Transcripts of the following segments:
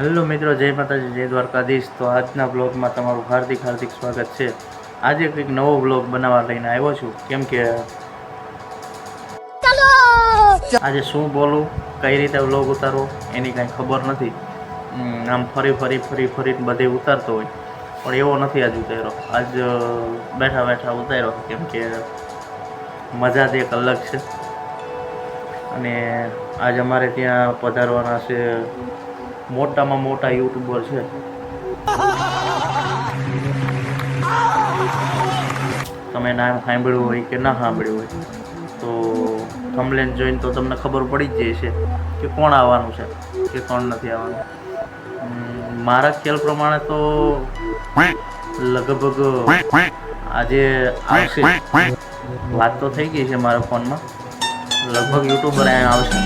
Hello મિત્રો, જય માતાજી, જય દ્વારકાધીશ। તો આજના બ્લોગમાં તમારું હાર્દિક સ્વાગત છે। આજે કંઈક નવો બ્લોગ બનાવવા લઈને આવ્યો છું, કેમ કે આજે શું બોલું, કઈ રીતે બ્લોગ ઉતારવો એની કાંઈ ખબર નથી। આમ ફરી બધે ઉતારતો હોય, પણ એવો નથી આજ ઉતાર્યો। આજ બેઠા ઉતાર્યો, કેમ કે મજા જ એક અલગ છે। અને આજ અમારે ત્યાં પધારવાના છે મોટામાં મોટા યુટ્યુબર છે। તમે નામ સાંભળ્યું હોય કે ના સાંભળ્યું હોય તો થંબનેલ જોઈને તો તમને ખબર પડી જ જાય છે કે કોણ આવવાનું છે કે કોણ નથી આવવાનું। મારા ખ્યાલ પ્રમાણે તો લગભગ આજે આવશે, વાત તો થઈ ગઈ છે મારા ફોનમાં, લગભગ યુટ્યુબર અહીંયા આવશે,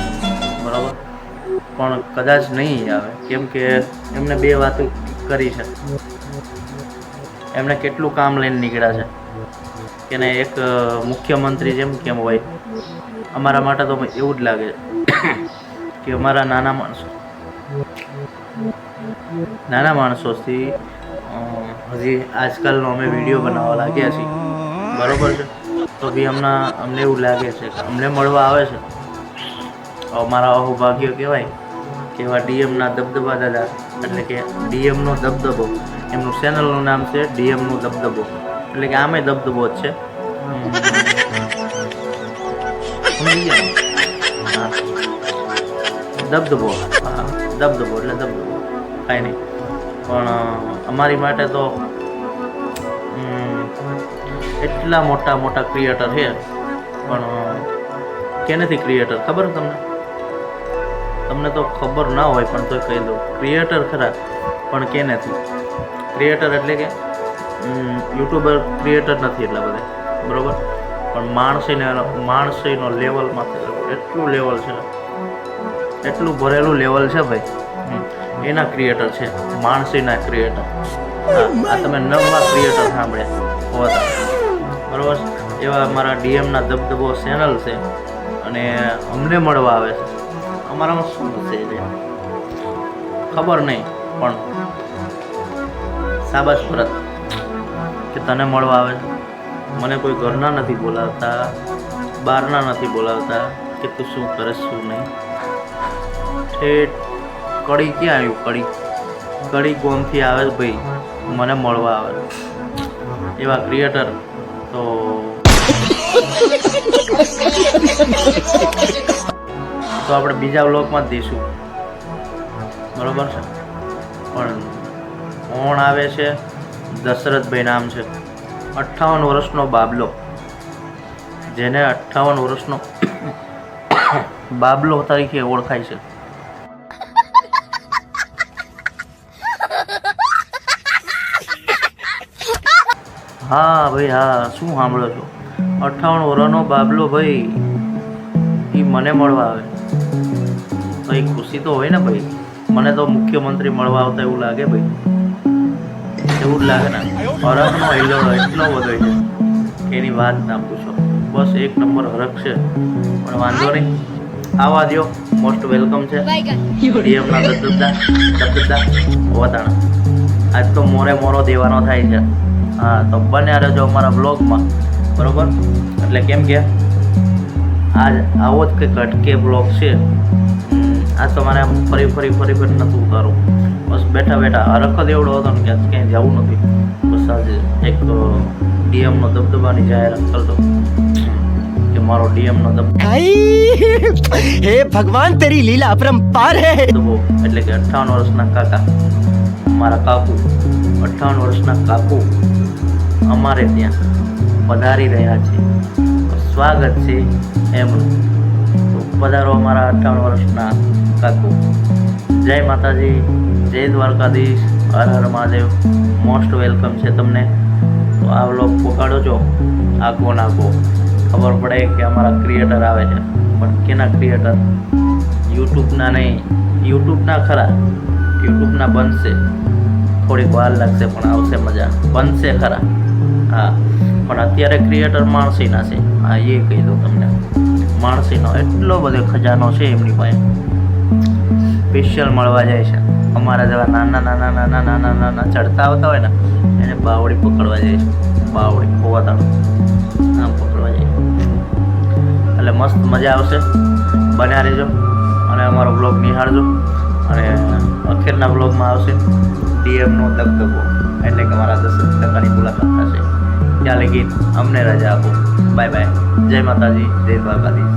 બરાબર। પણ કદાચ નહીં આવે, કેમ કે એમને બે વાતો કરી છે। એમને કેટલું કામ લઈને નીકળ્યા છે કે ને એક મુખ્યમંત્રી જેમ કેમ હોય, અમારા માટે તો એવું જ લાગે કે અમારા નાના માણસોથી હજી આજકાલનો અમે વિડીયો બનાવવા લાગ્યા છીએ, બરાબર છે। તો બી અમને એવું લાગે છે કે અમને મળવા આવે છે, અમારા અહોભાગ્ય કહેવાય કે એવા ડીએમના દબદબા દાદા, એટલે કે ડીએમનો દબદબો, એમનું ચેનલનું નામ છે ડીએમનો દબદબો, એટલે કે આમે દબદબો જ છે। દબદબો, હા દબદબો એટલે દબદબો, કાંઈ નહીં। પણ અમારી માટે તો એટલા મોટા ક્રિએટર છે, પણ કેનેથી ક્રિએટર ખબર તમને તો ખબર ના હોય, પણ તો કહી દઉં, ક્રિએટર ખરા પણ કેનેથી ક્રિએટર, એટલે કે યુટ્યુબર ક્રિએટર નથી એટલા બધા, બરાબર। પણ માણસીનો લેવલમાં એટલું લેવલ છે, એટલું ભરેલું લેવલ છે ભાઈ, એના ક્રિએટર છે, માણસીના ક્રિએટર। આ તમે નવમાં ક્રિએટર સાંભળ્યા હોતા, બરાબર। એવા અમારા ડીએમના દબદબો ચેનલ છે, અને અમને મળવા આવે છે। અમારામાં શું છે ખબર નહીં, પણ શાબાશ ભરત કે તને મળવા આવે છે। મને કોઈ ઘરના નથી બોલાવતા, બહારના નથી બોલાવતા કે તું શું કરે શું નહીં। ઠેઠ કડી ક્યાં આવ્યું, કડી ગોમથી આવે ભાઈ, મને મળવા આવે એવા ક્રિએટર તો આપણે બીજા વ્લોગમાં જ દઈશું, બરાબર છે। પણ કોણ આવે છે? દશરથભાઈ નામ છે, 58 વર્ષનો બાબલો, જેને 58 વર્ષનો બાબલો તરીકે ઓળખાય છે। હા ભાઈ, હા, શું સાંભળો છો? 58 વર્ષનો બાબલો ભાઈ, એ મને મળવા આવે તો એ ખુશી તો હોય ને ભાઈ। મને તો મુખ્યમંત્રી મળવા આવતા એવું લાગે ભાઈ, એવું જ લાગે ને। હરખનો હિલોળો એટલો બધો છે કે એની વાત ના પૂછો, બસ એક નંબર હરખ છે। પણ વાંધો નહીં, આવવા દો, મોસ્ટ વેલકમ છે ડીએમના દબદબા વતાણા। આજ તો મોરો દેવાનો થાય છે। હા, તો બન્યા રહેજો અમારા બ્લોગમાં, બરાબર। એટલે કેમ કે આજ આવો જ કંઈક અટકે બ્લોગ છે। આ તો મારે આમ ફરી નથી ઉતારવું, બસ બેઠા હરખ જ એવડો હતો ને કે ક્યાંય જવું નથી, બસ આજે એક ડીએમનો દબદબાની જાહેરાત કરતો કે મારો ડીએમનો દબદબો, હે ભગવાન તેરી લીલા અપરંપાર હે। એટલે કે 58 વર્ષના કાકા, મારા કાકુ, 58 વર્ષના કાકુ અમારે ત્યાં પધારી રહ્યા છે, સ્વાગત છે એમનું। તો પધારો અમારા 58 વર્ષના કાકુ। જય માતાજી, જય દ્વારકાધીશ, હર હર મહાદેવ, મોસ્ટ વેલકમ છે તમને। તો આ વ્લોગ પકડો છો આખો નાખો, ખબર પડે કે અમારા ક્રિએટર આવે છે, પણ કેના ક્રિએટર? યુટ્યુબના નહીં, યુટ્યુબના ખરા, યુટ્યુબના બનશે, થોડીક વાર લાગશે પણ આવશે મજા, બનશે ખરા, હા। પણ અત્યારે ક્રિએટર માણસીના છે, હા એ કહી દઉં તમને, માણસીનો એટલો બધો ખજાનો છે એમની પાસે। સ્પેશિયલ મળવા જાય છે. અમારા જેવા નાના ચડતા આવતા હોય ને એને બાવળી પકડવા જાય છે. બાવળી પોવાતાળું આમ પકડવા જાય એટલે મસ્ત મજા આવશે. બન્યા રહેજો અને અમારો બ્લોગ નિહાળજો. અને અખીરના બ્લોગમાં આવશે ડીએમનો દગદગો, એટલે કે મારા 10% મુલાકાત થશે. ત્યાં લગી અમને રજા આપો. Bye bye. જય માતાજી, જય દ્વારકાધીશ.